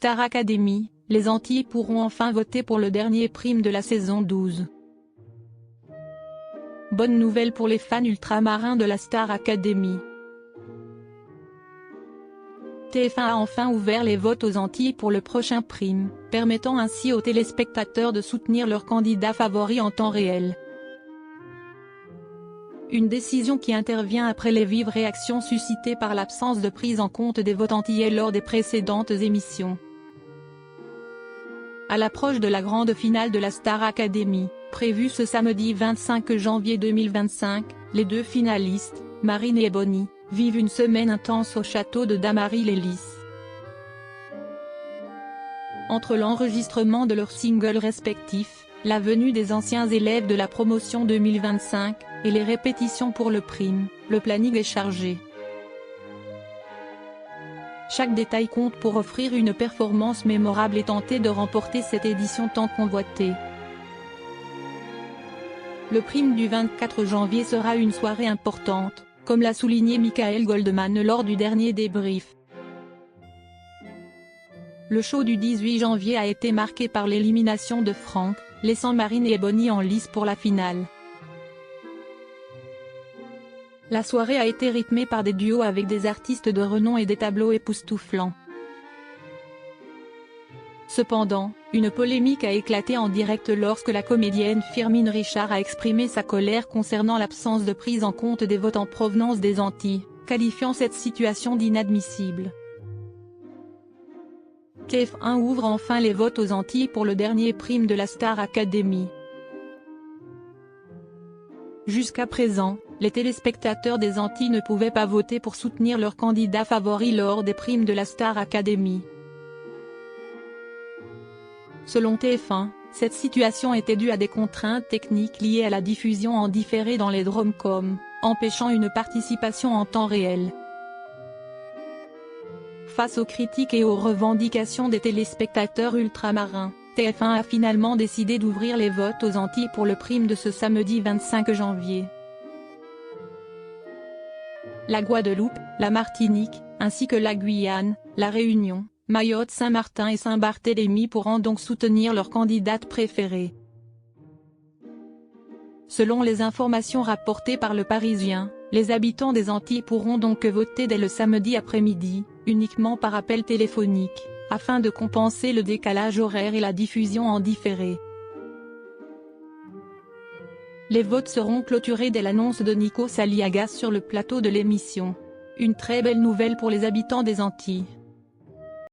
Star Academy, les Antilles pourront enfin voter pour le dernier prime de la saison 12. Bonne nouvelle pour les fans ultramarins de la Star Academy. TF1 a enfin ouvert les votes aux Antilles pour le prochain prime, permettant ainsi aux téléspectateurs de soutenir leurs candidats favoris en temps réel. Une décision qui intervient après les vives réactions suscitées par l'absence de prise en compte des votes antillais lors des précédentes émissions. À l'approche de la grande finale de la Star Academy, prévue ce samedi 25 janvier 2025, les deux finalistes, Marine et Bonnie, vivent une semaine intense au château de Damary-les-Lys. Entre l'enregistrement de leurs singles respectifs, la venue des anciens élèves de la promotion 2025, et les répétitions pour le prime, le planning est chargé. Chaque détail compte pour offrir une performance mémorable et tenter de remporter cette édition tant convoitée. Le prime du 24 janvier sera une soirée importante, comme l'a souligné Michael Goldman lors du dernier débrief. Le show du 18 janvier a été marqué par l'élimination de Franck, laissant Marine et Bonnie en lice pour la finale. La soirée a été rythmée par des duos avec des artistes de renom et des tableaux époustouflants. Cependant, une polémique a éclaté en direct lorsque la comédienne Firmin Richard a exprimé sa colère concernant l'absence de prise en compte des votes en provenance des Antilles, qualifiant cette situation d'inadmissible. TF1 ouvre enfin les votes aux Antilles pour le dernier prime de la Star Academy. Jusqu'à présent, les téléspectateurs des Antilles ne pouvaient pas voter pour soutenir leurs candidats favoris lors des primes de la Star Academy. Selon TF1, cette situation était due à des contraintes techniques liées à la diffusion en différé dans les DROMCOM, empêchant une participation en temps réel. Face aux critiques et aux revendications des téléspectateurs ultramarins, TF1 a finalement décidé d'ouvrir les votes aux Antilles pour le prime de ce samedi 25 janvier. La Guadeloupe, la Martinique, ainsi que la Guyane, la Réunion, Mayotte, Saint-Martin et Saint-Barthélemy pourront donc soutenir leurs candidates préférées. Selon les informations rapportées par Le Parisien, les habitants des Antilles pourront donc voter dès le samedi après-midi, uniquement par appel téléphonique, afin de compenser le décalage horaire et la diffusion en différé. Les votes seront clôturés dès l'annonce de Nikos Aliagas sur le plateau de l'émission. Une très belle nouvelle pour les habitants des Antilles.